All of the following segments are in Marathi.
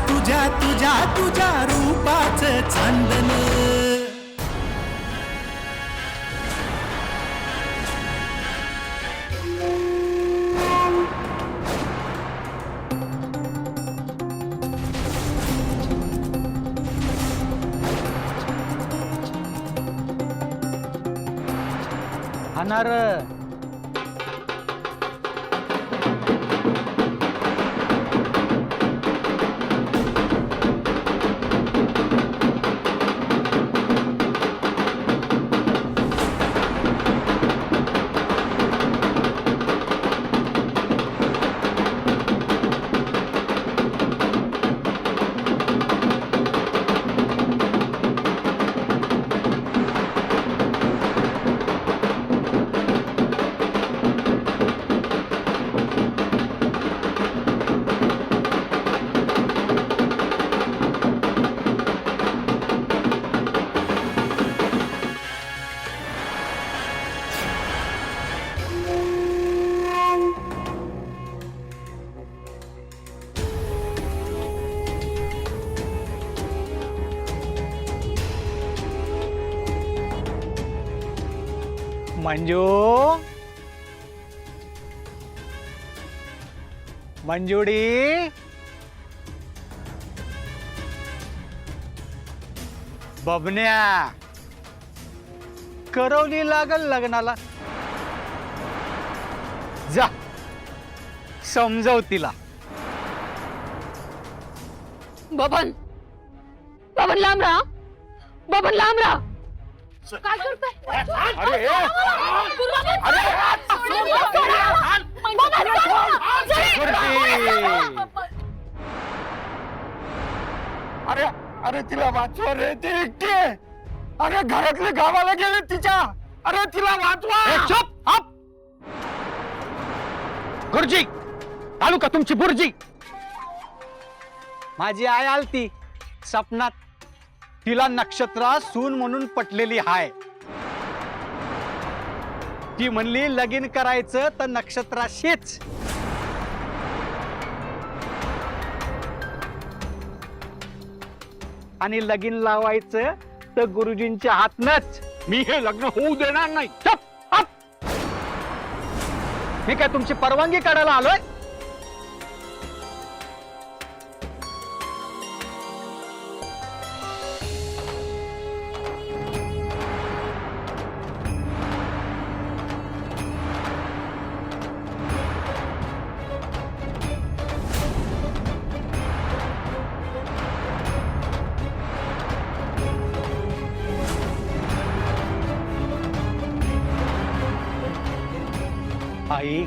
तुझ्या तुझ्या तुझ्या रूपाचं चांदण. हाणार मंजू मंजुडी बबन्या करवली लागल लग्नाला. जा समजव तिला. बबन बबन लांब राहा. बबन लांब राहा. काय करतोय? अरे अरे तिला वाचवा रे, ती एकटी आहे. अरे घरातले गावाला गेले तिच्या. अरे तिला वाचवा. चुप आप गुरुजी चालू का तुमची बुर्जी. माझी आई आलती सपनात. तिला नक्षत्रा सून म्हणून पटलेली हाय. ती म्हणली लगीन करायचं तर नक्षत्राशीच. आणि लगीन लावायचं तर गुरुजींच्या हातनच. मी हे लग्न होऊ देणार नाही. चुप आप. मी काय तुमची परवानगी काढायला आलोय. आई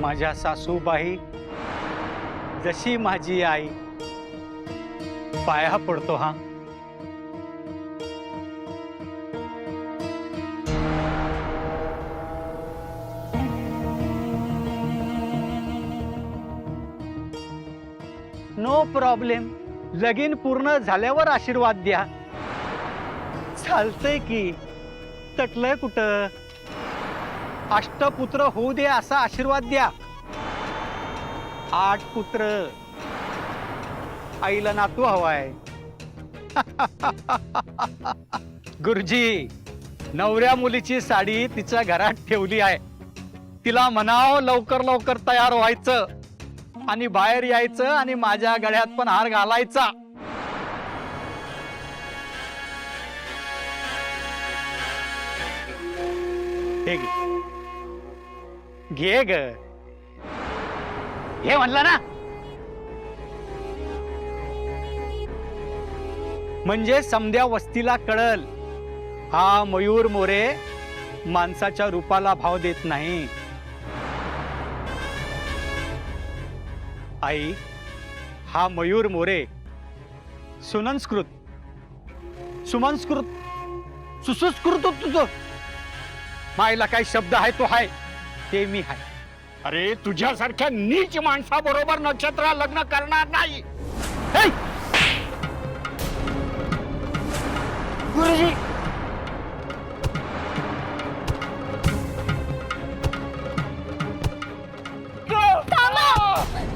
माझ्या सासूबाई जशी माझी आई. पाया पडतो हा. No problem. लगीन पूर्ण झाल्यावर आशीर्वाद द्या. चालतंय की. तटलंय कुठं. अष्टपुत्र होऊ दे असा आशीर्वाद द्या. 8 पुत्र. आईला नातू हवाय. गुरुजी नवऱ्या मुलीची साडी तिच्या घरात ठेवली आहे. तिला म्हणाव लवकर लवकर तयार व्हायचं आणि बाहेर यायचं आणि माझ्या गळ्यात पण हार घालायचा. ठीक आहे. घे ग. घे म्हणलं ना. म्हणजे समध्या वस्तीला कळल हा मयूर मोरे माणसाच्या रूपाला भाव देत नाही. आई हा मयूर मोरे सुसंस्कृत सुसंस्कृत तुझं. मायला काही शब्द आहे तो आहे ते मी आहे. अरे तुझ्यासारख्या नीच माणसाबरोबर नक्षत्र लग्न करणार नाही. गुरुजी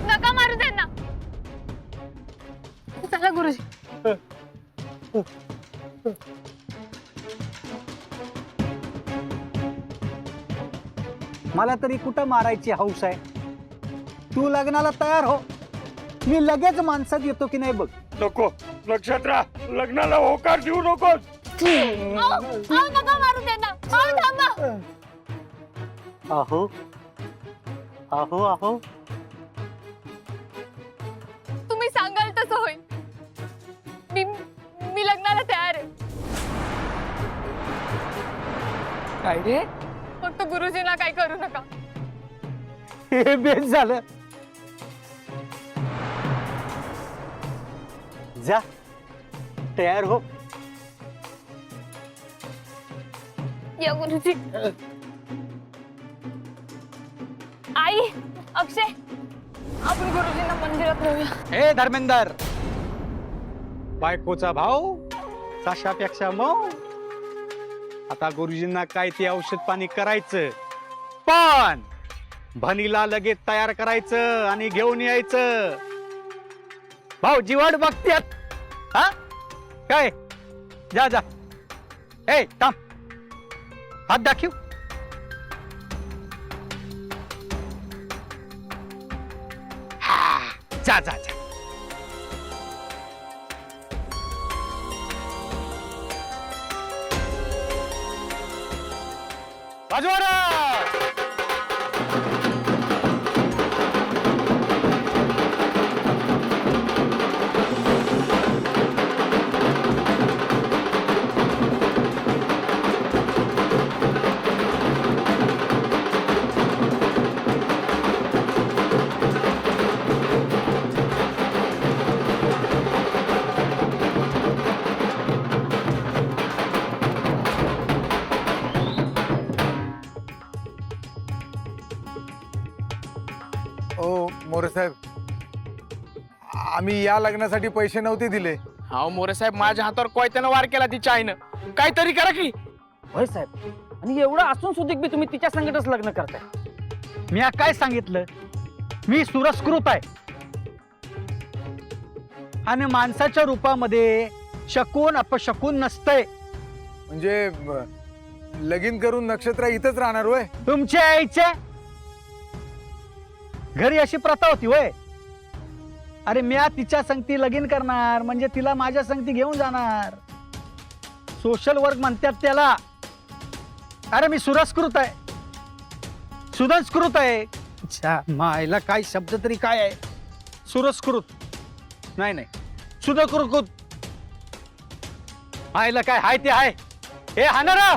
नका मारू त्यांना. गुरुजी. मला तरी कुठं मारायची हौस आहे. तू लग्नाला तयार हो, मी लगेच माणसात येतो की नाही बघ. नको नक्षत्रा, लग्नाला होकार देऊ नकोस. नका मारू त्यांना. थांबा. अहो अहो अहो, तुम्ही सांगाल तसं होईल. मी लग्नाला तयार आहे. काय रे? फक्त गुरुजींना काही करू नका. हे बेस झालं. जा तयार हो. या गुरुजी. आई, अक्षय, आपण गुरुजींना मंदिरात नेऊया. हे धर्मेंदर, बायकोचा भाऊ साशापेक्षा मऊ. आता गुरुजींना काय ते औषध पाणी करायचं, पण भनीला लगेच तयार करायचं आणि घेऊन यायचं. भाऊ जीवाड बघत्यात. हा काय, जा जा. ए थांब, हात दाखव. जा जा जा. बाजूवर. ओ मोरे साहेब, आम्ही या लग्नासाठी पैसे नव्हते दिले. हा मोरे साहेब, माझ्या हातावर कोयत्यानं वार केला तिच्या आईनं. काहीतरी करा की. होय साहेब, आणि एवढं असून सुद्धा बी तुम्ही तिच्या संकटच लग्न करताय. मी काय सांगितलं, मी सुरस्कृत आहे आणि माणसाच्या रूपामध्ये शकून अपशकून नसतंय. म्हणजे लगीन करून नक्षत्र इथंच राहणार होय? तुमच्या आईच्या घरी अशी प्रथा होती होय? अरे म्या तिच्या संगती लगीन करणार म्हणजे तिला माझ्या संगती घेऊन जाणार. सोशल वर्क म्हणतात त्याला. अरे मी सुरस्कृत आहे, सुसंस्कृत आहे. मायला काय शब्द तरी काय आहे? सुरस्कृत नाही नाही, सुधकृत. आयला काय हाय ते आहे. हे हाणारा.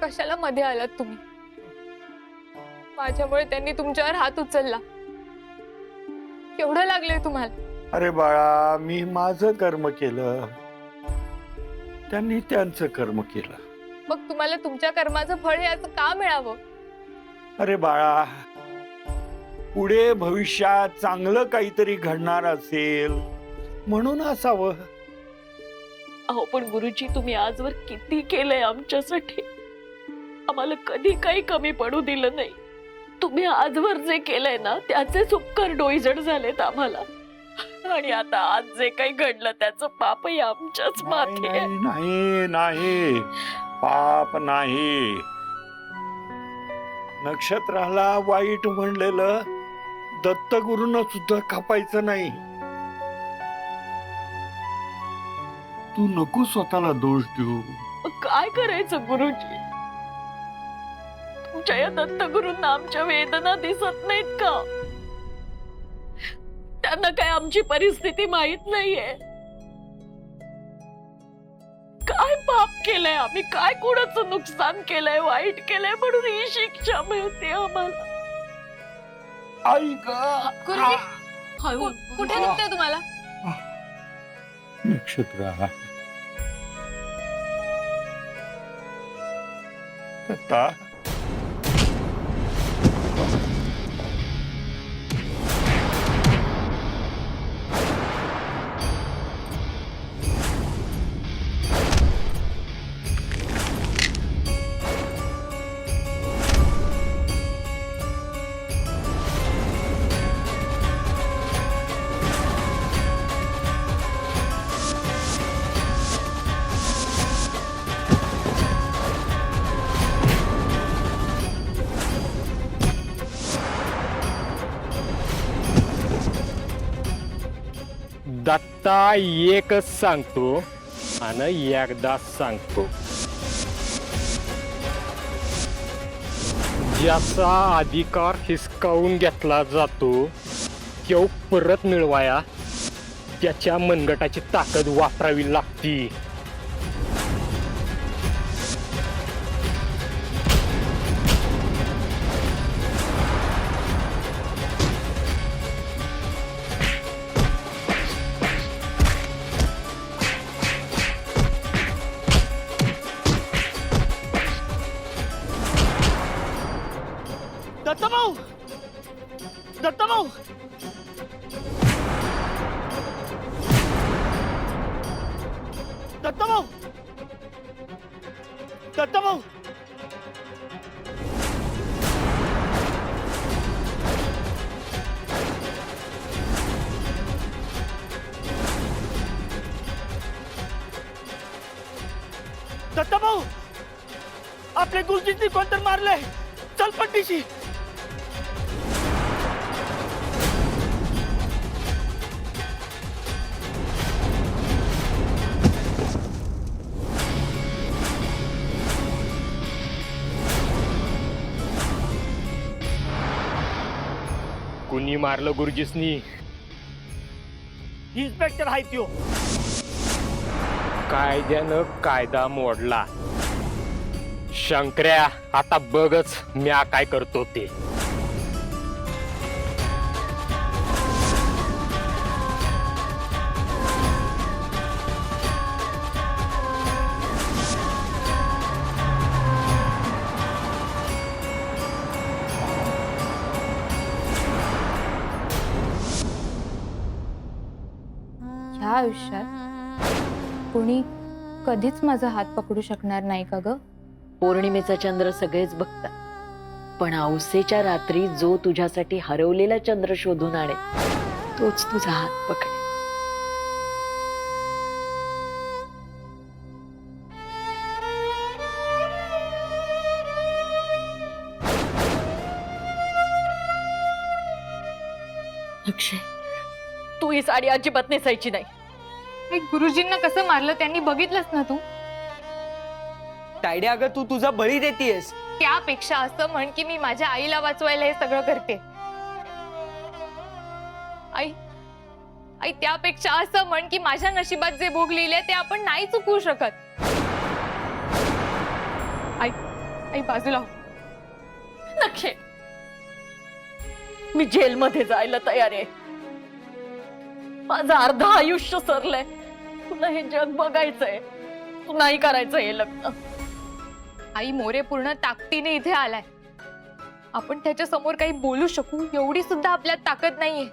कशाला मध्ये आलात तुम्ही? माझ्यामुळे त्यांनी तुमच्यावर हात उचलला. केवढं लागलंय तुम्हाला? अरे बाळा, मी माझं कर्म केलं, त्यांनी त्यांचं कर्म केलं. मग तुम्हाला तुमच्या कर्माचं फळ याचं का मिळावं? अरे बाळा, पुढे भविष्यात चांगलं काहीतरी घडणार असेल म्हणून असावं. अहो पण गुरुजी, तुम्ही आजवर किती केलंय आमच्यासाठी. आम्हाला कधी काही कमी पडू दिलं नाही. तुम्ही आजवर जे केलंय ना त्याचेच उपकार डोईजड झालेत आम्हाला. आणि आता आज जे काही घडलं त्याचं पापही आमच्याच माथे आहे. नाही नाही, पाप नाही. नक्षत्राला वाईट म्हणलेलं दत्तगुरूंना सुद्धा कापायचं नाही. तू नको स्वतःला दोष देऊ. काय करायचं गुरुजी? तुमच्या या दत्तगुरूंना आमच्या वेदना दिसत नाहीत का? त्यांना काय आमची परिस्थिती माहित नाहीये? काय पाप केलंय आम्ही? काय कुणाचं नुकसान केलंय, वाईट केलंय म्हणून ही शिक्षा मिळते आम्हाला? ऐक गुरुजी, कुठे दुखतंय तुम्हाला? नक्षत्र दत्ता, दत्ता एकच सांगतो आणि एकदाच सांगतो, ज्याचा अधिकार हिसकावून घेतला जातो तो परत मिळवाया त्याच्या मनगटाची ताकद वापरावी लागती. दत्ताभाऊ, दत्ताभाऊ, दत्ताभाऊ, दत्ताभाऊ, दत्ताभाऊ, आपले गुरुजींनी कोणतर मारलंय. चल पट्टीशी. कुणी मारलं गुरुजीसनी? इन्स्पेक्टर आहे त्यो. कायद्यानं कायदा मोडला. शंकर्या, आता बघच म्या काय करतो ते. ह्या आयुष्यात कोणी कधीच माझा हात पकडू शकणार नाही का ग? पौर्णिमेचा चंद्र सगळेच बघतात, पण औसेच्या रात्री जो तुझ्यासाठी हरवलेला चंद्र शोधून आणे तोच तुझा हात पकडे. अक्षय, तू ही साडी अजिबात नेसायची नाही. गुरुजींना कसं मारलं त्यांनी बघितलंस ना तू? तायडे, अगं तू तुझा बळी देतीयस. त्यापेक्षा असं म्हण की मी माझ्या आईला वाचवायला हे सगळं करते. आई आई त्यापेक्षा असं म्हण की माझ्या नशिबात जे भोग लिहिले ते आपण नाही चुकवू शकत. आई आई बाजूला हो. अक्षय, मी जेलमध्ये जायला तयार आहे. माझं अर्ध आयुष्य सरलंय. तुला हे जग बघायचंय, तू नाही करायचं हे लग्न. आई, मोरे पूर्ण ताकदीने इथे आलाय. आपण त्याच्या समोर काही बोलू शकू एवढी सुद्धा आपल्यात ताकद नाहीये.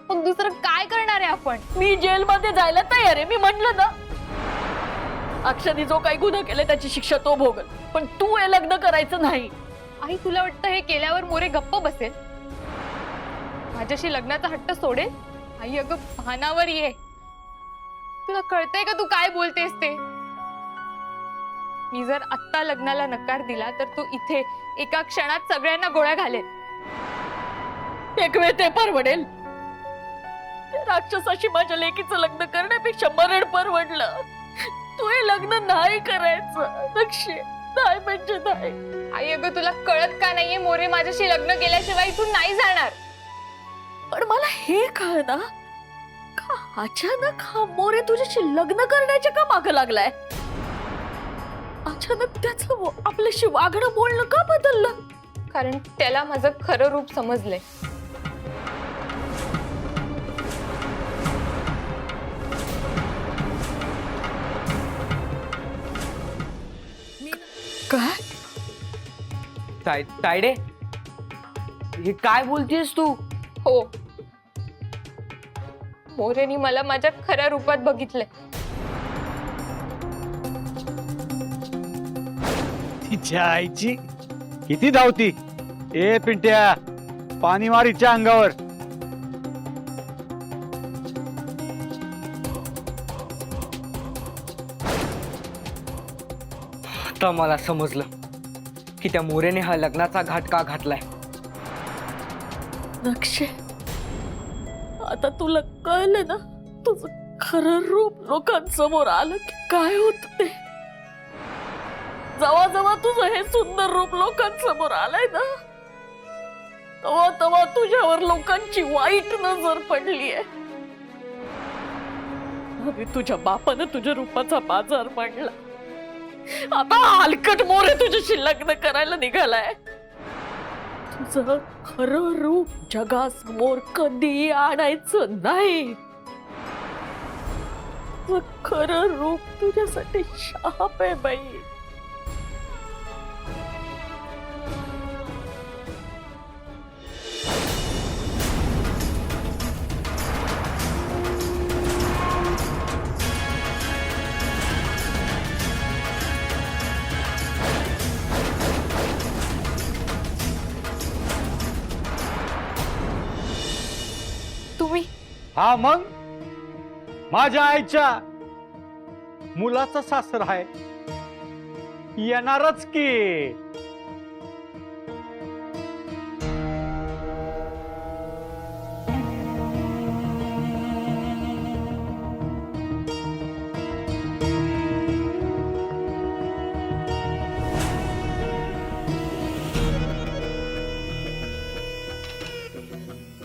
मग दुसरं काय करणार आहे आपण? मी जेलमध्ये जायला तयार आहे. मी म्हटलं ना, अक्षयने जो काही गुन्हा केला त्याची शिक्षा तो भोगल, पण तू हे लग्न करायचं नाही. आई, तुला वाटतं हे केल्यावर मोरे गप्प बसेल? माझ्याशी लग्नाचा हट्ट सोडेल? आई अगं, भानावर ये. तुला कळतंय का तू काय बोलतेस ते? मी जर आत्ता लग्नाला नकार दिला तर तू इथे एका क्षणात सगळ्यांना गोळ्या घालेल. एक वेळ ते परवडेल. त्या राक्षसाशी माझ्या लेकीचं लग्न करण्यापेक्षा मरण परवडलं. तू हे लग्न नाही करायचं अक्षय, नाही म्हणजे नाही. आई अगं, तुला कळत का नाहीये? मोरे माझ्याशी लग्न केल्याशिवाय तू नाही जाणार. पण मला हे कळना का अचानक हा मोरे तुझ्याशी लग्न करण्याच्या का मागं लागलाय? अचानक त्याचं आपल्याशी वागणं बोलणं का बदललं? कारण त्याला माझं खरं रूप समजलंय. काय तायडे, हे काय बोलतेस तू? हो, मोरेनी मला माझ्या खऱ्या रूपात बघितलंय. तिच्या आईची किती धावती. ए पिंट्या, पाणी मार हिच्या अंगावर. आता मला समजलं की त्या मोरेने हा लग्नाचा घाट का घातलाय. अक्षय, आता तुला कळलं ना तुझं खरं रूप लोकांसमोर आलं की काय होत ते जेव्हा जेव्हा तुझं हे सुंदर रूप लोकांसमोर आलंय ना तेव्हा तेव्हा तुझ्यावर लोकांची वाईट नजर पडली आहे. अरे तुझ्या बापानं तुझ्या रूपाचा बाजार मांडला. आता हलकट मोरे तुझ्याशी लग्न करायला निघालाय. तुझं खरं रूप जगासमोर कधी आणायचं नाही. तुझं खरं रूप तुझ्यासाठी शाप आहे बाई. तुम्ही हा मग माझ्या आईच्या मुलाचा सासर आहे, येणारच की.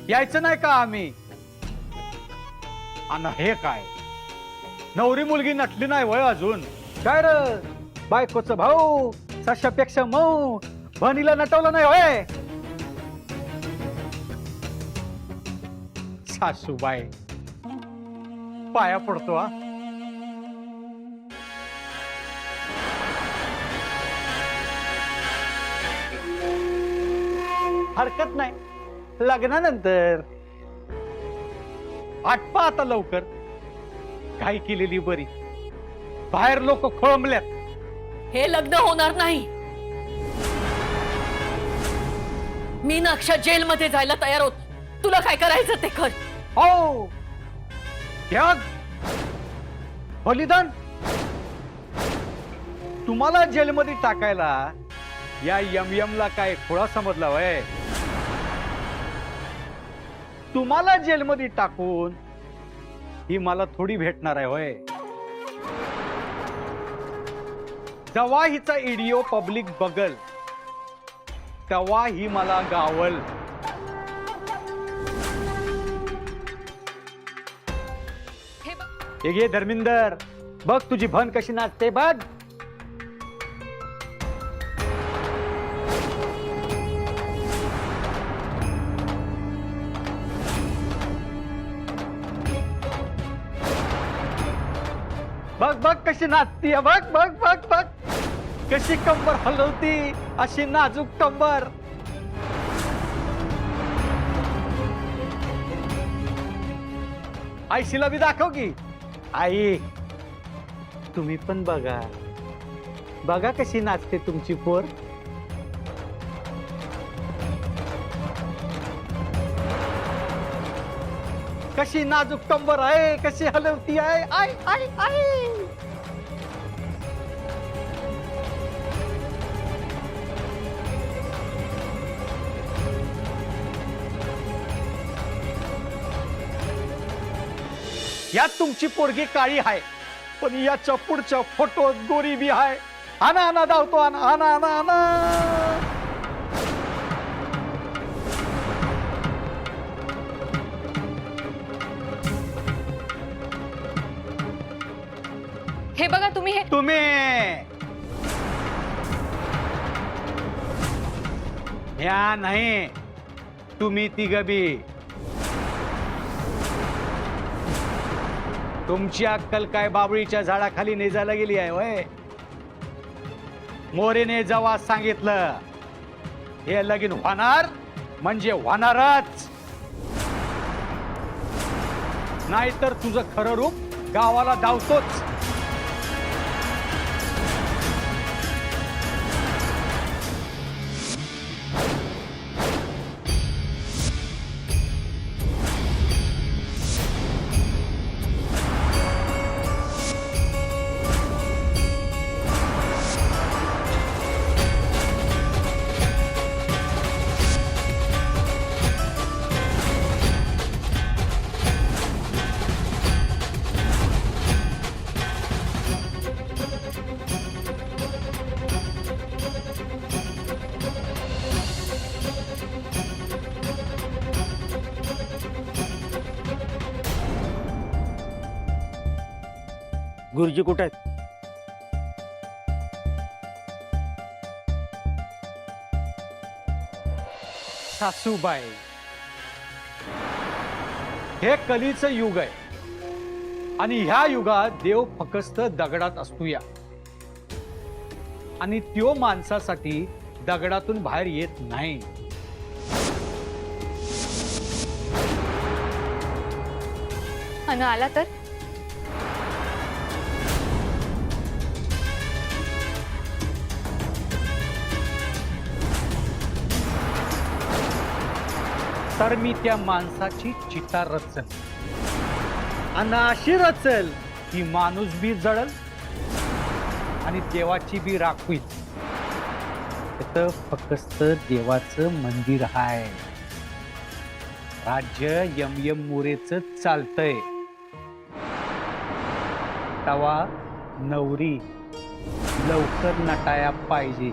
यायचं नाही का आम्ही? आणि हे काय, नवरी मुलगी नटली नाही वय अजून? काय र बायकोचं भाऊ सशापेक्षा मऊ बनीला नटवलं नाही होय? सासूबाई पाया पडतो हा. हरकत नाही, लग्नानंतर आटपा आता लवकर. काय केलेली बरी, बाहेर लोक खोळंबल्यात. हे लग्न होणार नाही. मी ना अक्षर जेलमध्ये जायला तयार होत. तुला काय करायचं ते कर. हो, त्याग बलिदान तुम्हाला जेलमध्ये टाकायला या यम ला काय खोळा समजला वय? तुम्हाला जेलमध्ये टाकून ही मला थोडी भेटणार आहे होय? जेव्हा हिचा व्हिडिओ पब्लिक बघल तेव्हा ही मला गावल. हे घे धर्मिंदर, बघ तुझी भन कशी नाचते बघ. बघ बघ कशी नाचती, बघ बघ बघ बघ कशी कंबर हलवती, अशी नाजूक कंबर. आईशीला बी दाखव की. आई तुम्ही पण बघा, बघा कशी नाचते तुमची पोर. कशी नाजूक कंबर आहे, कशी हलवती आहे. आई आई आई यात तुमची पोरगी काळी आहे, पण याच्या पुढच्या फोटोत गोरी बी आहे. आना आना धावतो, आना आना आना आना. हे बघा तुम्ही. हे तुम्ही ह्या नाही, तुम्ही तिघ बी. तुमची अक्कल काय बाबळीच्या झाडाखाली नेजायला गेली आहे वय? मोरेने जेव्हा सांगितलं हे लगीन होणार म्हणजे होणारच, नाहीतर तुझं खरं रूप गावाला धावतोच. गुरुजी कुठे आहेत? सासूबाई, हे कलीचं युग आहे आणि ह्या युगात देव फक्त दगडात असतो या, आणि त्यो माणसासाठी दगडातून बाहेर येत नाही. आणि आला तर तर मी त्या माणसाची चिता रचल, आणि अशी रचल की माणूस बी जळल आणि देवाची बी राख होईल. तिथं फक्त देवाचं मंदिर आहे. राज्य यम मोरेचं चालतंय. तवा नवरी लवकर नटाया पाहिजे.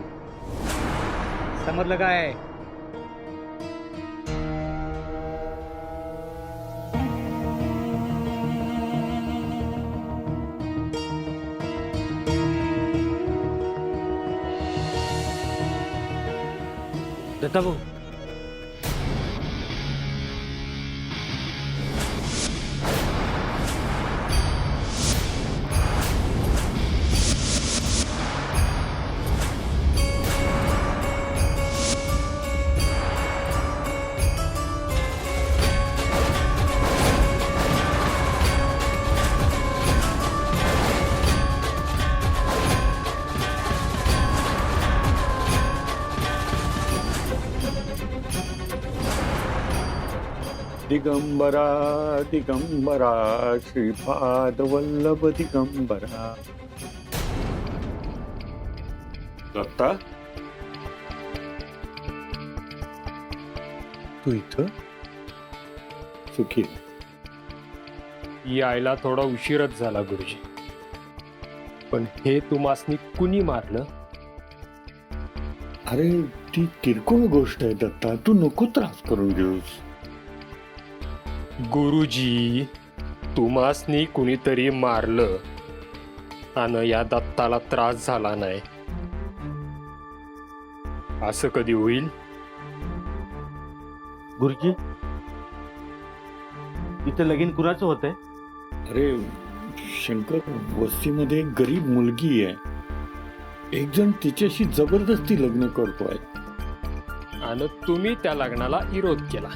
समजलं काय? दत्ताभाऊ, दिगंबरा दिगंबरा श्रीपाद वल्लभ दिगंबरा. दत्ता, तू इथं सुखी? यायला थोडा उशीरच झाला गुरुजी, पण हे तुम्हासनी कुणी मारलं? अरे ती किरकोळ गोष्ट आहे दत्ता, तू नको त्रास करून घेऊस. गुरुजी, तुम्हासनी कुणीतरी मारलं आणि या दत्ताला त्रास झाला नाही, असं कधी होईल? गुरुजी, इथं लगीन कुणाचं होतंय? अरे शंकर, वस्तीमध्ये एक गरीब मुलगी आहे. एक जण तिच्याशी जबरदस्ती लग्न करतोय आणि तुम्ही त्या लग्नाला विरोध केला.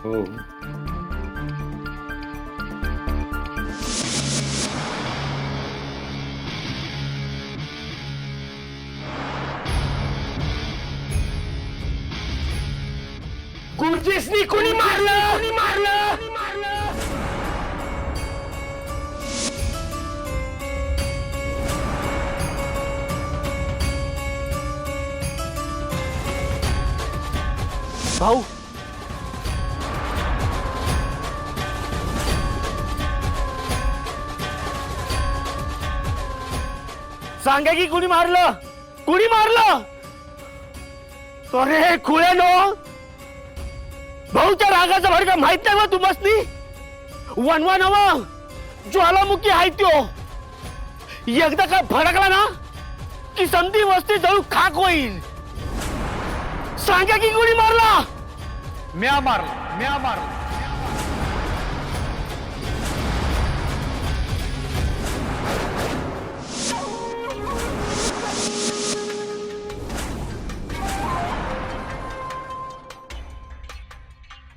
हो. गुरुजीसनी कुणी मारलं? कुणी मारलं? भाऊ, सांगा की कुणी मारलं? कुणी मारलं? अरे खुळ्यानो, भाऊच्या रागाचा भडका माहित नाही बा तुम्हासनी? वनवा नवा ज्वालामुखी आहे त्यो. एकदा का भडकला ना की संधी वस्ती जळू खाक होईल. सांगा की कुणी मारला? म्या मारलं.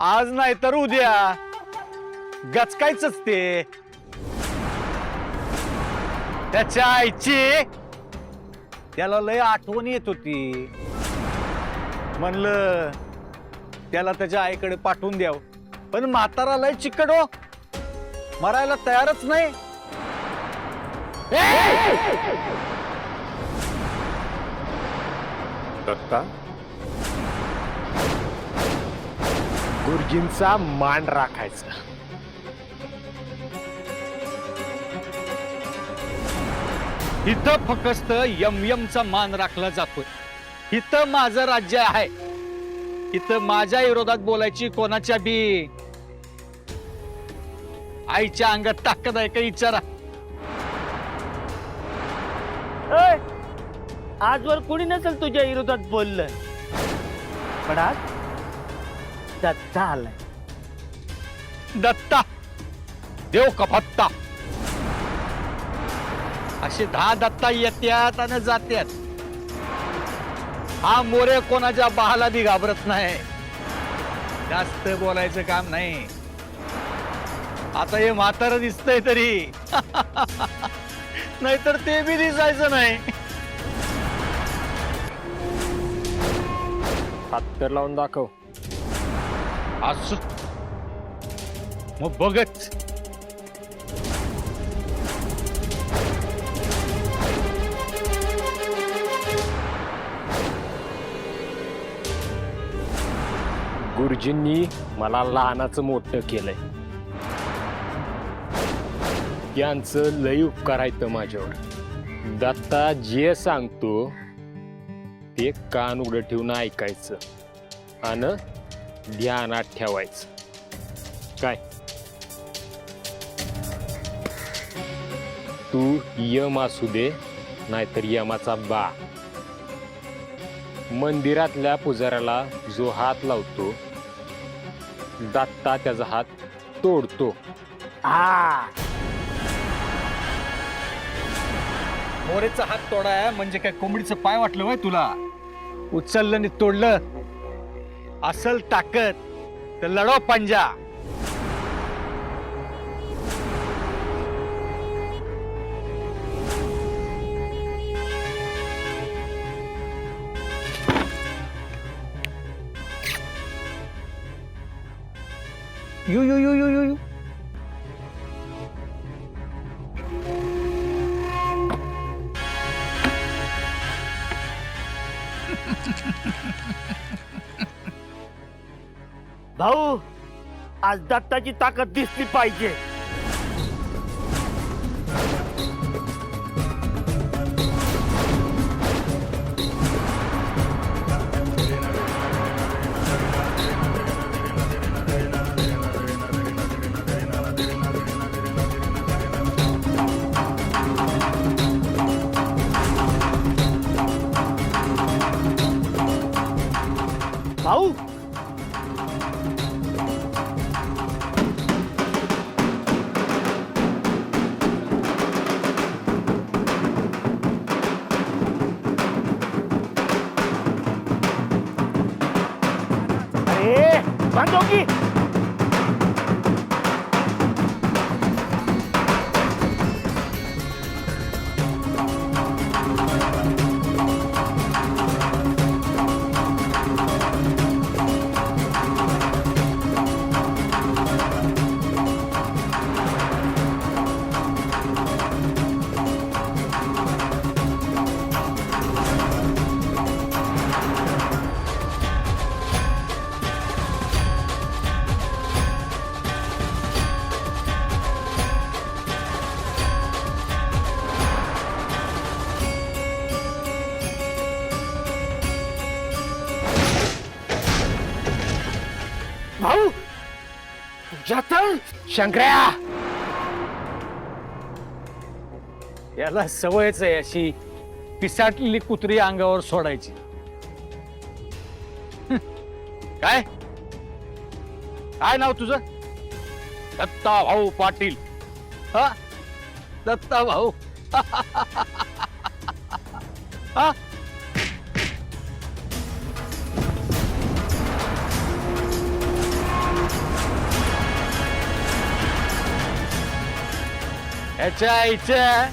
आज नाही तर उद्या गचकायचंच ते. त्याच्या आईची त्याला लय आठवण येत होती. म्हणलं त्याला त्याच्या आईकडे पाठवून द्याव, पण म्हातारा लय चिकट हो, मरायला तयारच नाही. दत्ता, गुरुजींचा मान राखायचा. इथं फक्त यमचा मान राखला जातोय. इथं माझं राज्य आहे. इथं माझ्या विरोधात बोलायची कोणाच्या बी आईच्या अंगात ताकद आहे का विचारा. आजवर कोणी नसेल तुझ्या विरोधात बोललं, पण आज दत्ता आलाय. दत्ता देव कपत्ता असे 10 दत्ता येत्यात आणि जात्यात. हा मोरे कोणाच्या बहाला बी घाबरत नाही. जास्त बोलायचं काम नाही. आता हे म्हातारं दिसतंय तरी नाहीतर ते बी दिसायचं नाही. हात तर लावून दाखव. असं मग बघच. गुरुजींनी मला लहानाचं मोठं केलंय. यांचं लय उपकार आहेत माझ्यावर. दत्ता जे सांगतो ते कान उघडं ठेवून ऐकायचं आणि ध्यानात ठेवायचं. काय तू यम असू दे नाहीतर यमाचा बा, मंदिरातल्या पुजाऱ्याला जो हात लावतो दत्ता त्याचा हात तोडतो. हा, मोरेचा हात तोडाय म्हणजे काय कोंबडीचं पाय वाटलं वय तुला? उचललं आणि तोडलं. असल ताकद तर लढो पंजा. You you you you you you. भाऊ, आज दत्ताची ताकद दिसली पाहिजे. भाऊ, अरे बंद हो की. भाऊ, जतन शंकर्या. याला सवयच आहे अशी पिसाटलेली कुत्री अंगावर सोडायची. काय काय नाव तुझं? दत्ता भाऊ पाटील. हा, दत्ता भाऊ. हा, ह्याच्या आईच्या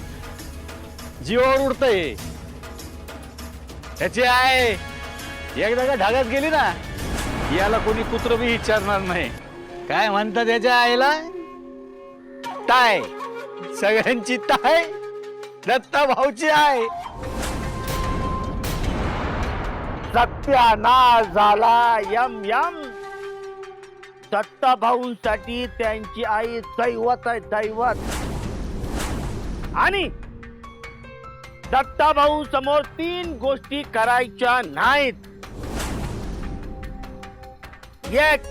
जीवावर उडतंय. ह्याची आहे एकदा का ढगात गेली ना, याला कोणी कुत्र बी विचारणार नाही. काय म्हणतात त्याच्या आईला? टाय. सगळ्यांची टाय दत्ता भाऊची आहे. सत्यानाश झाला. M M. दत्ता भाऊंसाठी त्यांची आई दैवत आहे, दैवत. आणि दत्ता भाऊ समोर 3 गोष्टी करायच्या नाहीत. एक,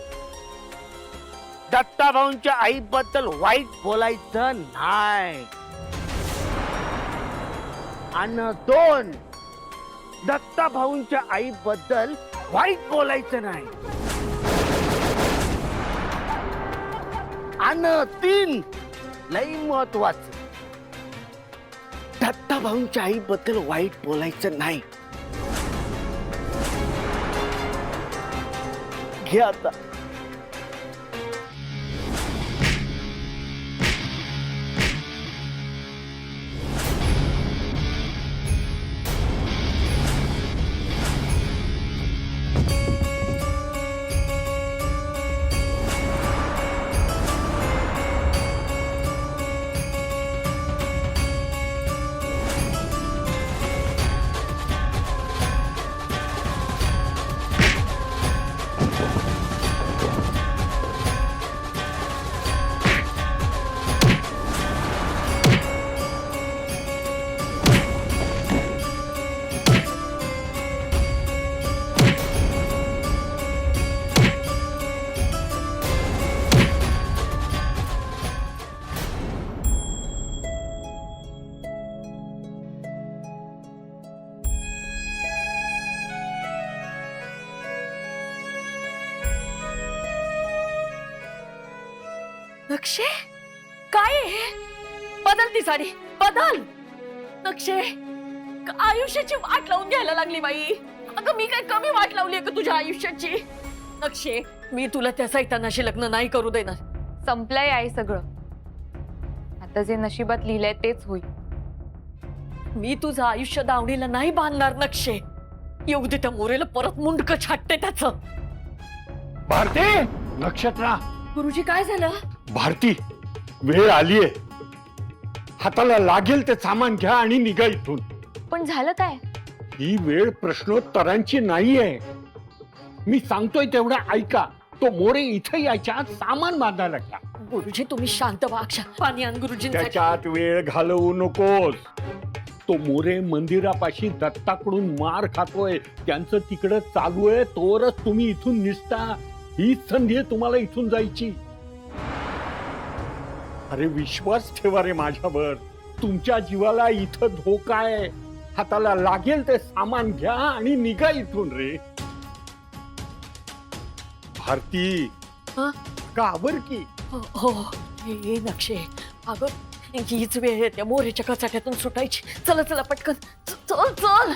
दत्ताभाऊंच्या आईबद्दल वाईट बोलायचं नाही. आणि 2, दत्ताभाऊंच्या आईबद्दल वाईट बोलायचं नाही. आणि 3, लई महत्वाचं, दत्ताभाऊंच्या आईबद्दल वाईट बोलायचं नाही. घे आता. नक्षे, काय आहे हे? बदल ती साडी, बदल. नक्षे, आयुष्याची वाट लावून घ्यायला लागली बाई. अगं मी काय कमी वाट लावली का तुझ्या आयुष्याची? नक्षे, मी तुला त्या सैतानाशी लग्न नाही करू देणार. संपलंय आई सगळं. आता जे नशिबात लिहिलंय तेच होईल. मी तुझं आयुष्य दावणीला नाही बांधणार नक्षे. येऊ दे त्या मोरेला परत मुंडक छाटते त्याचं. भारती, नक्षत्रा, गुरुजी काय झालं? भारती, वेळ आलीये. हाताला लागेल ते सामान घ्या आणि निघा इथून. पण झालं काय? ही वेळ प्रश्नोत्तरांची नाहीये. मी सांगतोय तेवढं ऐका. तो मोरे इथे यायच्या आत सामान बांधायला घ्या. गुरुजी तुम्ही शांत व्हा. पाणी आण गुरुजींसाठी. त्याच्यात वेळ घालवू नकोस. तो मोरे मंदिरापाशी दत्ताकडून मार खातोय. त्यांचं तिकडं चालू आहे. तोवरच तुम्ही इथून निसता. हीच संधी आहे तुम्हाला इथून जायची. अरे विश्वास ठेवा रे माझ्यावर. तुमच्या जीवाला इथं धोका आहे. हाताला लागेल ते सामान घ्या आणि निघा इथून रे. भारती, हं? काबर की हो ये नक्षे. अगं हीच वेळ आहे त्या मोरेच्या कचाट्यातून सुटायची. चला चला पटकन. चल चल.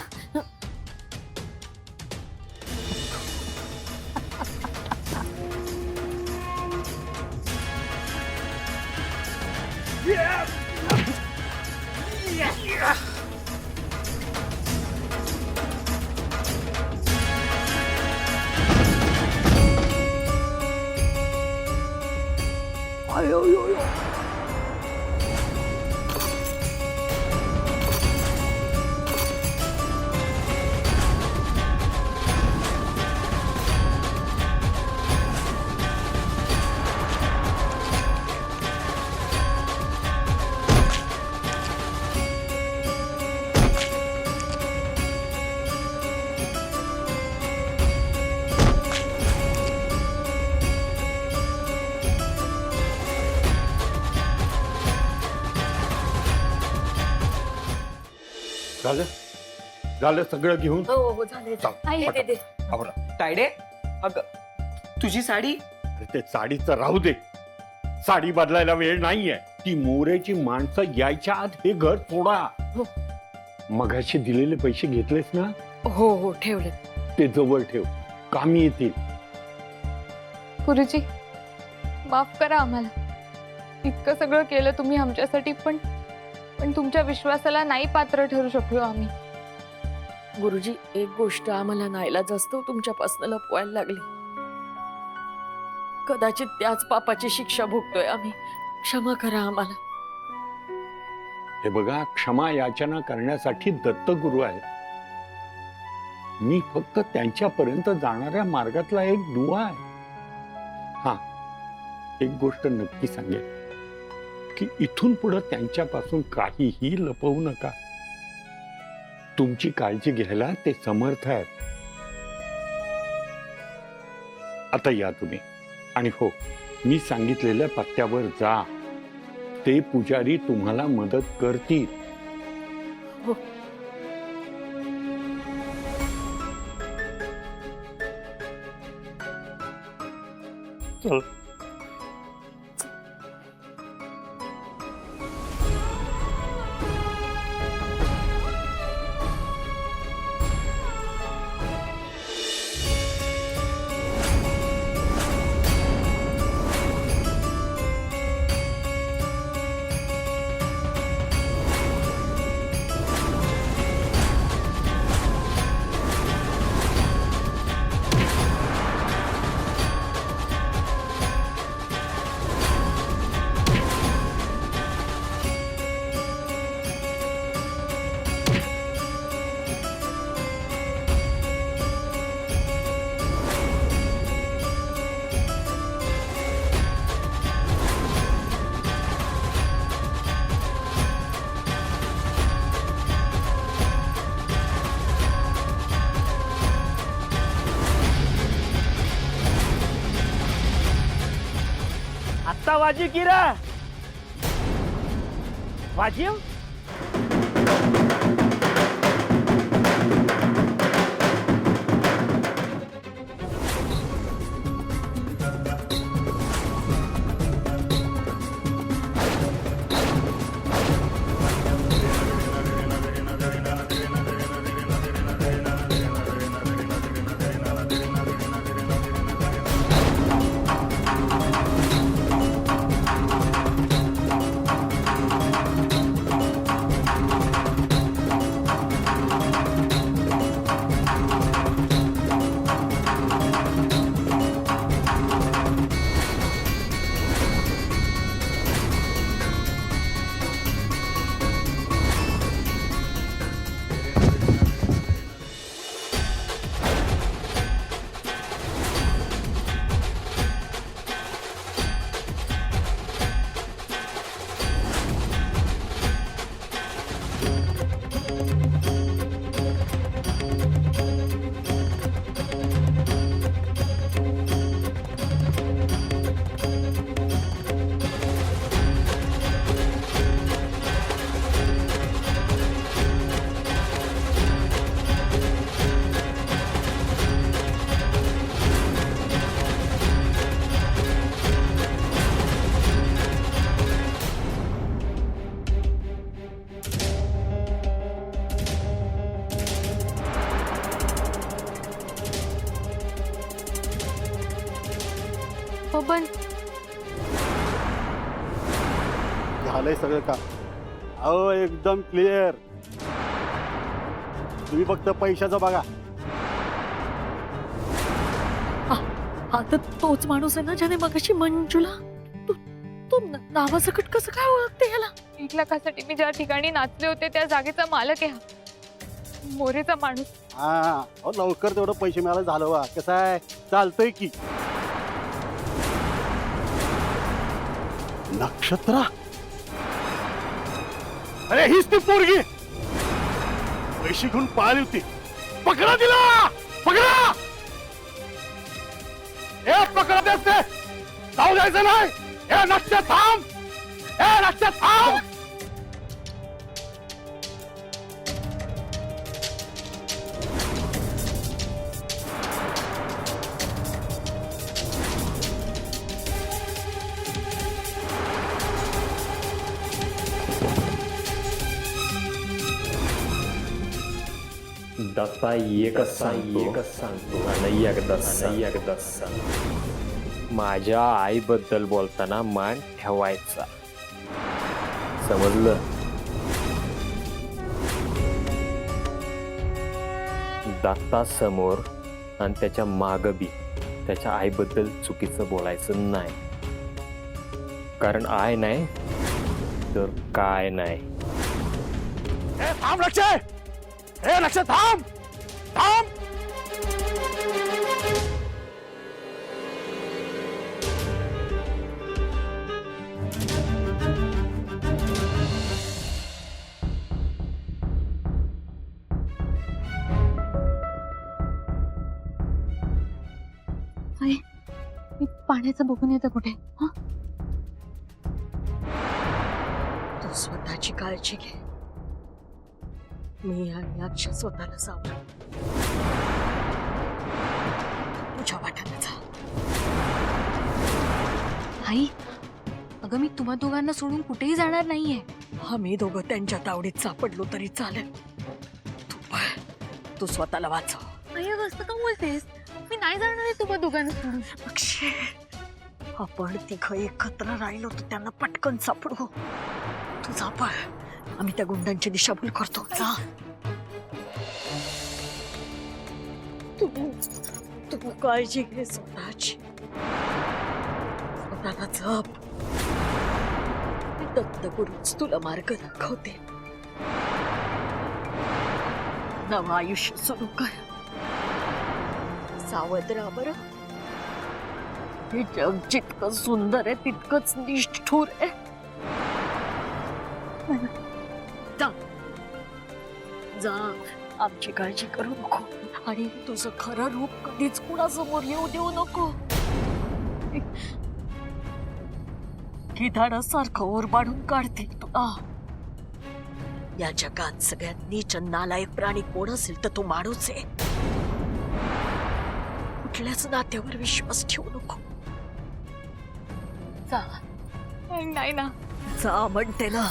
झालं झालं सगळं घेऊन. हो झाले. आई, दे दे. तायडे, अग तुझी साडी. अरे ते साडीचं राहू दे. साडी बदलायला वेळ नाहीये. ती मोरेची माणसं यायच्या आत हे घर सोडा. हो. मगाशी दिलेले पैसे घेतलेस ना, हो ठेवले. ते जवळ ठेव. कामी येतील. गुरुजी माफ करा आम्हाला. इतकं सगळं केलं तुम्ही आमच्यासाठी, पण तुमच्या विश्वासाला नाही पात्र ठरू शकलो आम्ही. गुरुजी एक गोष्ट आम्हाला नाईलाज असतो तुमच्यापासून लपवायला लागली. कदाचित त्याच पापाची शिक्षा भोगतोय आम्ही. क्षमा करा आम्हाला. हे बघा, क्षमा याचना करण्यासाठी दत्तगुरु आहेत. मी फक्त त्यांच्यापर्यंत जाणाऱ्या मार्गातला एक दुवा आहे. हा, एक गोष्ट नक्की सांगेल की इथून पुढे त्यांच्यापासून काहीही लपवू नका. तुमची काळजी घ्यायला ते समर्थ आहेत. आता या तुम्ही. आणि हो, मी सांगितलेल्या पत्त्यावर जा. ते पुजारी तुम्हाला मदत करतील. आत्ता वाजी किरा वाजी बबन, झालंय सगळं का? अहो एकदम क्लिअर. तुम्ही फक्त पैशाचं बघा. हा तर तोच माणूस आहे ना ज्याने मगाशी मंजुला तू नावासकट कसं काय ओळखते ह्याला? 1 लाखासाठी मी ज्या ठिकाणी नाचले होते त्या जागेचा मालक आहे हा. मोरेचा माणूस. हा अहो लवकर तेवढं पैसे मिळायला झालं वा. कसं आहे चालतंय की. नक्षत्रा, अरे हीच ती पोरगी पैसे घेऊन पळाली होती. पकडा दिला, पकडा. हे पकडा देते, जाऊ द्यायचं नाही. हे नक्ष थांब, हे नक्ष थांब. दत्ता एकच सांगतो आणि एकदाच सांग. माझ्या आईबद्दल बोलताना मान ठेवायचा, समजलं? दत्ता समोर आणि त्याच्या मागं बी त्याच्या आईबद्दल चुकीचं बोलायचं नाही, कारण आय नाही तर काय नाही. हे थांब लक्ष, हे लक्ष थांब, थांब. मी पाण्याचं बघून येतं कुठे. हा, तू स्वतःची काळजी घे. मी आणि अक्षय स्वतःला सावरू. तुझ्या वाट्याला जा. आई, अगं मी तुम्हा दोघांना सोडून कुठेही जाणार नाहीये. आम्ही दोघं त्यांच्या तावडीत सापडलो तरी चालेल. तू पळ. तू स्वतःला वाचव. आई, अगं असं का बोलतेस? मी नाही जाणार आहे तुम्हा दोघांना सोडून. अक्षय, आपण तिघं एकत्र राहिलो तर त्यांना पटकन सापडू. तू जा पळ. आम्ही त्या गुंडांची दिशाभूल करतो. जा. तू काळजी घे स्वतःची. स्वतःला जप. दत्तगुरूच तुला मार्ग दाखवते. नवं आयुष्य सुरू कर. सावध राहा बरं. हे जग जितकं सुंदर आहे तितकंच निष्ठुर आहे. जा. जा. आमची काळजी करू नको आणि तुझं खरं रूप कधीच कुणासमोर येऊ देऊ नको. किधाडासारखं ओरबाडून काढतील तुला. या जगात सगळ्यात नीच नालायक प्राणी कोण असेल तर तो माणूस आहे. कुठल्याच नात्यावर विश्वास ठेवू नको. जा. नाही ना. जा म्हणते ना.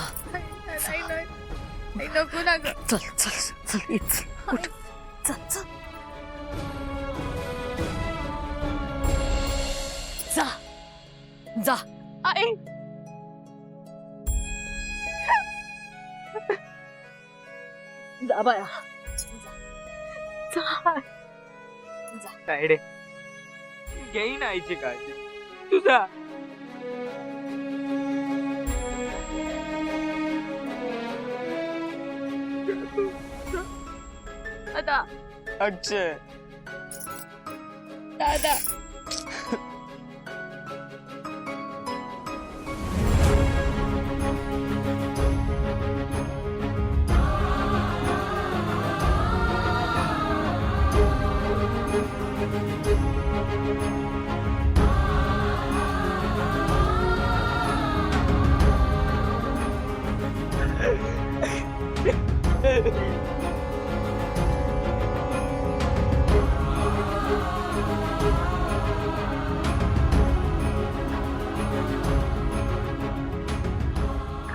नको ना ग. चल चल चल इच. उठ. चल चल. जा. जा. आई, जा बाया. जा. काय रे, घेईन आईची काळजी. तुझा दादा, अक्षय, दादा.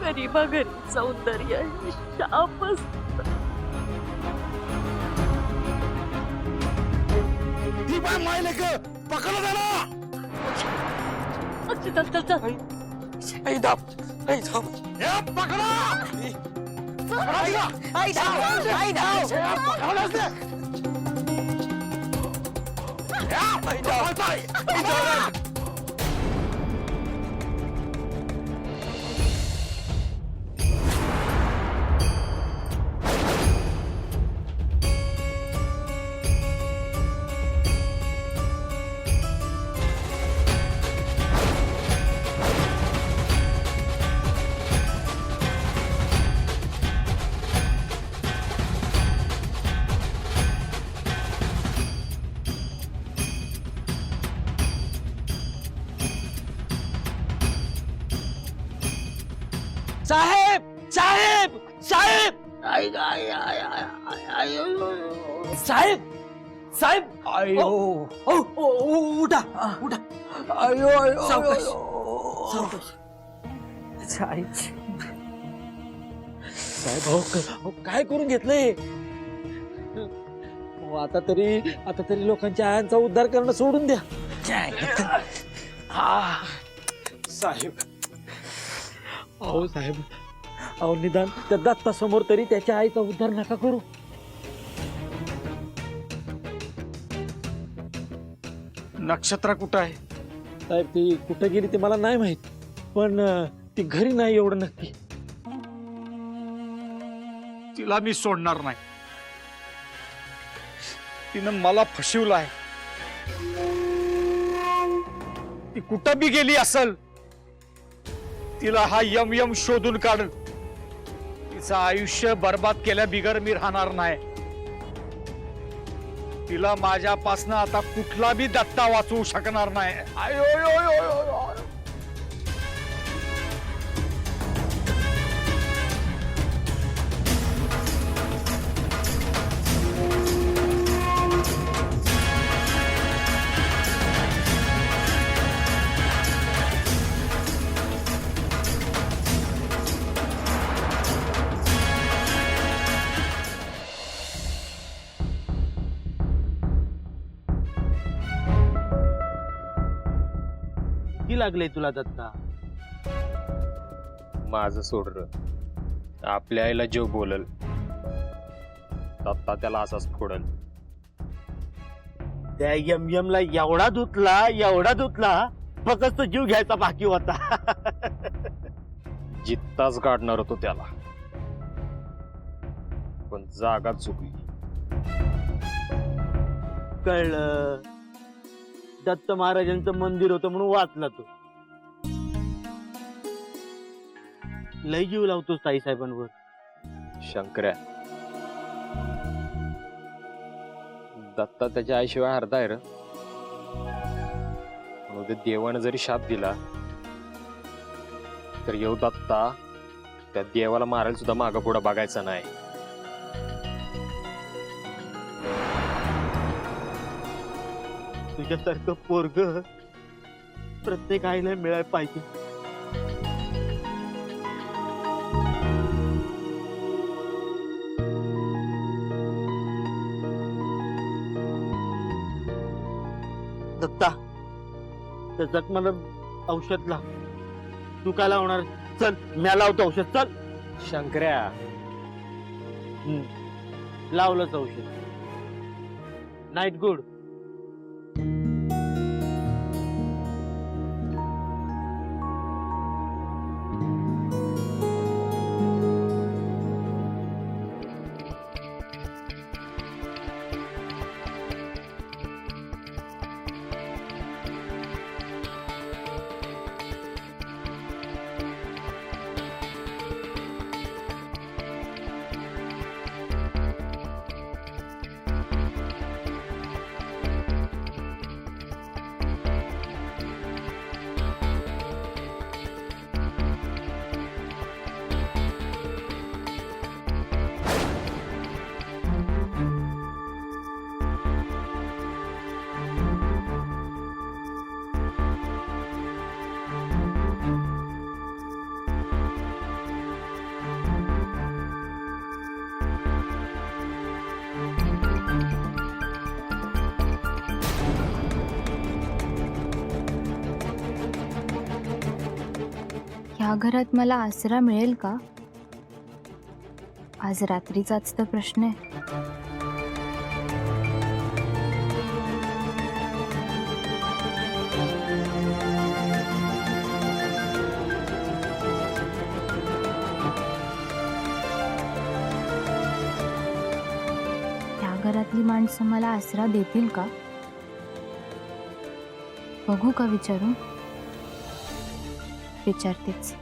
गरीबा घरी सौंदर्य शाप असतं. ही बाय मायले ग पकडा त्याला. चल चल चल. ए, पकडा. पकडायलाच दे. साहेब साहेब साहेब साहेब साहेब. अयो, उठा उठा. अयो, अयो, सावकाश. अयो. सावकाश. साहेब, काय करून घेतलंय? आता तरी लोकांच्या आयांचा उद्धार करणं सोडून द्या. साहेब, अहो साहेब, अहो निदान त्या दत्तासमोर तरी त्याच्या आईचा उद्धार नका करू. नक्षत्रा कुठं आहे? साहेब, ती कुठं गेली ते मला नाही माहित, पण ती घरी नाही एवढं नक्की. तिला मी सोडणार नाही. तिनं मला फसवलं आहे. ती कुठं बी गेली असल, तिला हा यम यम शोधून काढ. तिचं आयुष्य बर्बाद केल्या बिगर मी राहणार नाही. तिला माझ्यापासनं आता कुठला बी दत्ता वाचवू शकणार नाही. आयो, यो, यो, यो, यो. किती लागले तुला दत्ता? माझं सोड र. आपल्या आईला जो बोलल दत्ता त्याला असाच फोडल. त्या यम ला एवढा धुतला फक्त जीव घ्यायचा बाकी होता. जित्ताच काढणार होतो त्याला, पण जागा चुकली. कळलं, दत्त महाराजांचं मंदिर होतं म्हणून वाचला तो. लय जीव लावतो साईसाहेबांवर. शंकर्या, दत्ता त्याच्या आईशिवाय अर्धा आहे र. उद्या देवानं जरी शाप दिला तर येऊ दत्ता त्या देवाला मारायला सुद्धा मागं पुढं बघायचा नाही. तुझ्यासारखं पोरग प्रत्येक आईला मिळायला पाहिजे. दत्ता, त्या जखमाला औषध लाव. तू काय लावणार? चल, म्या लावतो औषध. चल. शंकर्या, लावलंच औषध. Night good. ह्या घरात मला आसरा मिळेल का? आज रात्रीचाच तर प्रश्न आहे. ह्या घरातली माणसं मला आसरा देतील का? बघू का विचारून? विचारतेच.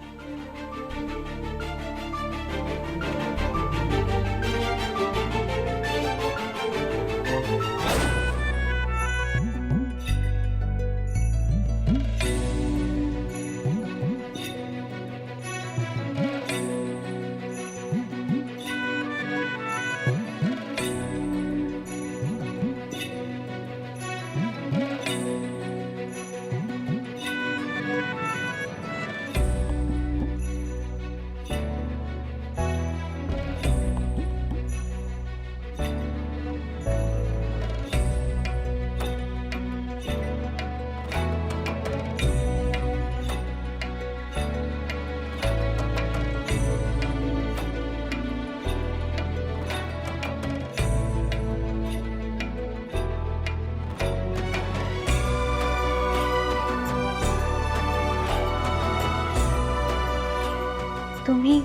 तुम्ही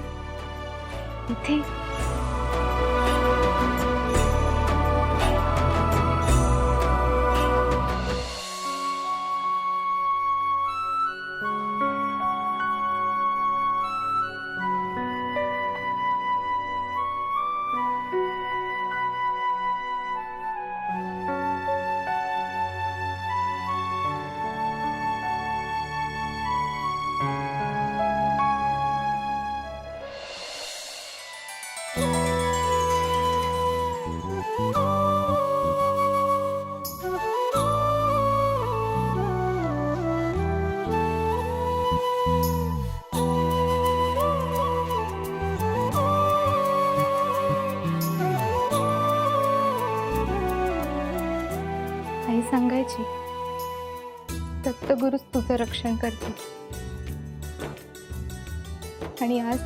इथे? आई सांगायची दत्तगुरुच तुझं रक्षण करतील. आणि आज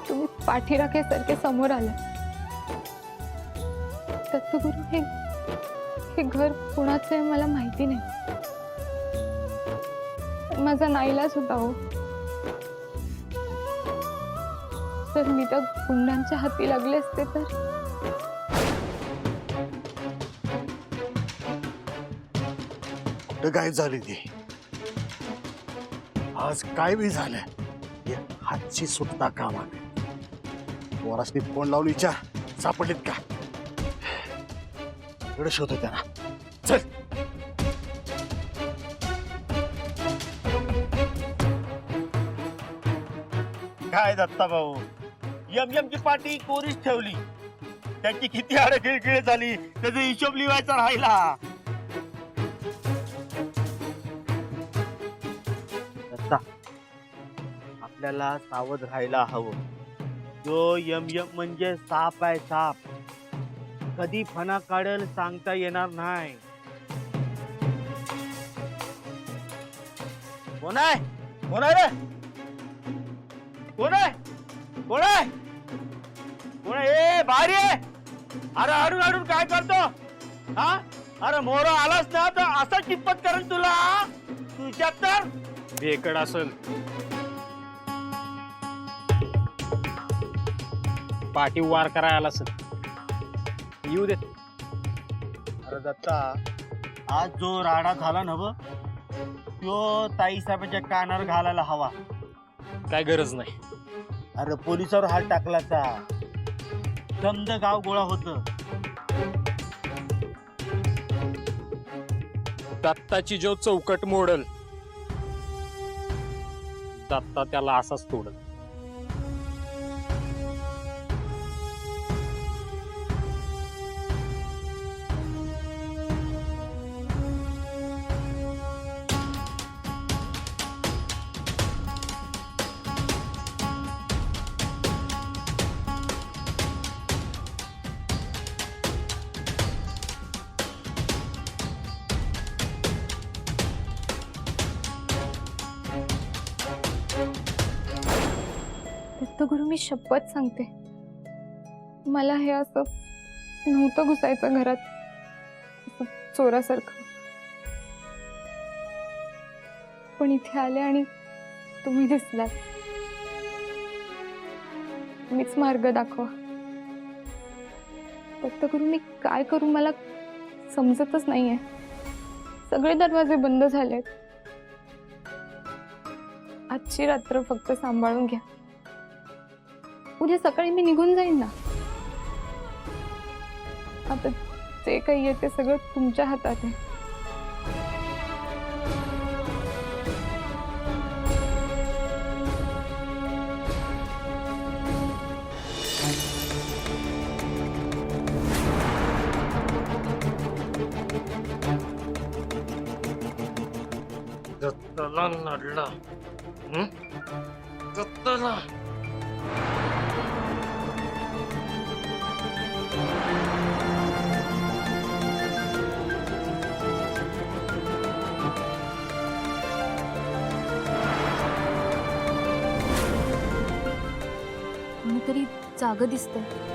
तुम्ही पाठीराखेसारखे समोर आला. दत्तगुरु हे घर कुणाचं आहे मला माहिती नाही. माझा नाईलाज होता हो. तर मी त्या गुंडांच्या हाती लागले असते तर कुठं गायब झाली ती? आज काय बी झालं हे हातची सुटता कामा पोरासनी फोन लावून विचार सापडलीत का? एवढं शोध त्यांना. चल काय दत्ता भाऊ, यमयमची पाठी कोरीच ठेवली. त्यांची किती आडगिळगिळ झाली त्याचा हिशोब लिवायचा राहिला. दत्ता, आपल्याला सावध राहायला हवं. जो यमयम म्हणजे साप आहे, साप. कधी फणा काढेल सांगता येणार नाही. कोण आहे? कोण आहे रे? कोण आहे? कोण आहे? कोण आहे? ए बाहेर ये. अरे अडून अडून काय करतो हा? अरे मोरा आलास ना तर असं कितपत करेल तुला. तुझ्यात तर भेकड असल, पाठी वार करायला असेल. येऊ दे. अरे दत्ता, आज जो राडा झाला ना व तो ताई साहेबांच्या कानावर घालायला हवा. काय गरज नाही. अरे पोलिसावर हात टाकलाचा समद गाव गोळा होत. दत्ताची जो चौकट मोडल दत्ता त्याला असाच तोडल. दत्तगुरु मी शपथ सांगते मला हे असं नव्हतं घुसायचं घरात असं चोरासारखं. पण इथे आले आणि तुम्ही दिसलात. मीच मार्ग दाखवा. दत्तगुरु मी काय करू मला समजतच नाहीये. सगळे दरवाजे बंद झालेत. आजची रात्र फक्त सांभाळून घ्या. उद्या सकाळी मी निघून जाईन ना. आता जे काही येते सगळं तुमच्या हातात आहे. दत्ताला नडला. दत्ताला कोणीतरी जाग दिसतंय.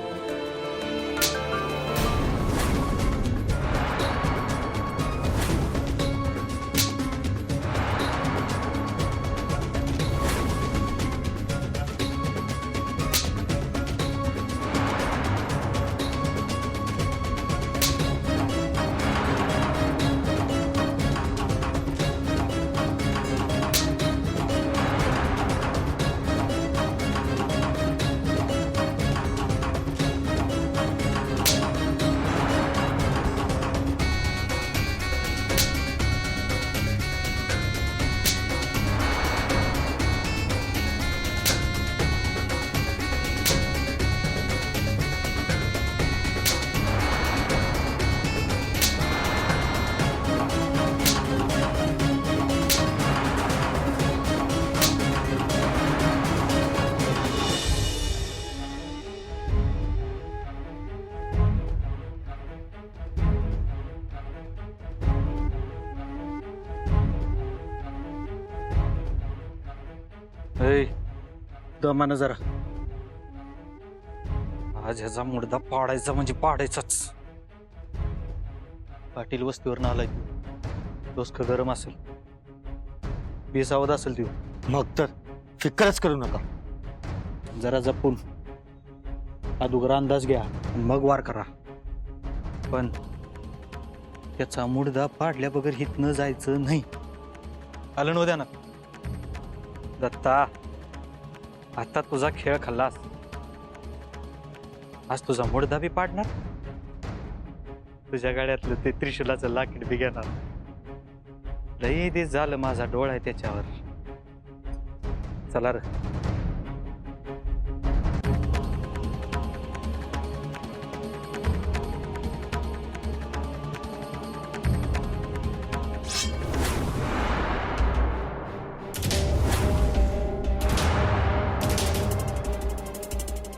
दमानं जरा. आज ह्याचा मुडदा पाडायचा म्हणजे पाडायचाच. पाटील वस्तीवरनं आलाय. डोसक गरम असेल, बेसावत असेल ती. मग तर फिकरच करू नका. जरा जपून अदुगर अंदाज घ्या, मग वार करा. पण त्याचा मुडदा पाडल्या बगर हित न जायचं नाही. आलं नव्हत्या ना दत्ता. आता तुझा खेळ खाल्लास. आज तुझा मुडदा बी पाडणार, तुझ्या गाड्यातलं ते त्रिशूलाचं लाकीट बी घेणार. लई दिस झालं माझा डोळा आहे त्याच्यावर. चला रे.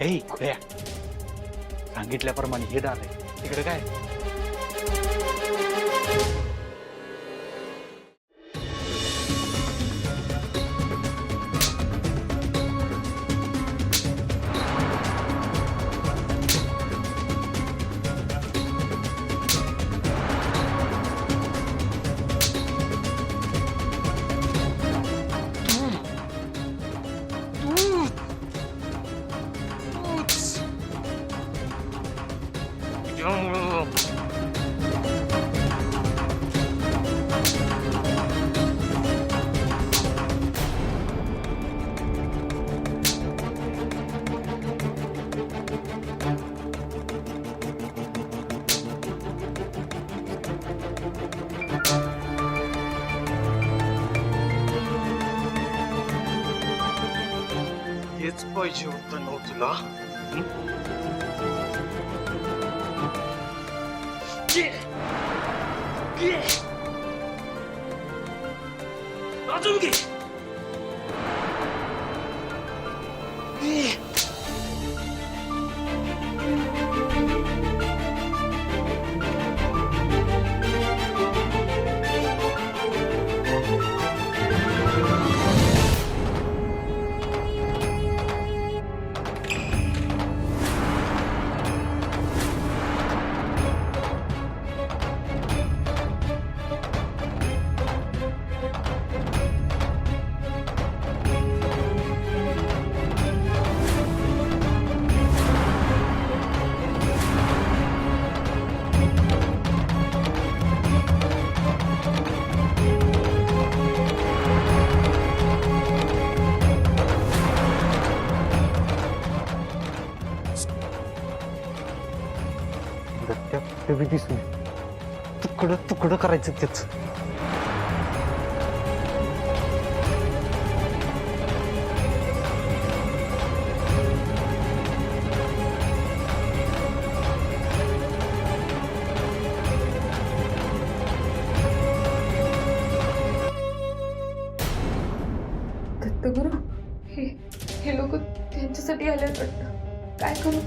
ए खुया, सांगितल्याप्रमाणे हे दार आहे तिकडे काय. हेच पाहिजे होतं नव तुला. अजून घे. दत्त्या दिसून तुकडं तुकडं करायचं त्याच. दत्तगुरु, हे लोक त्यांच्यासाठी आले वाटतं. काय करू?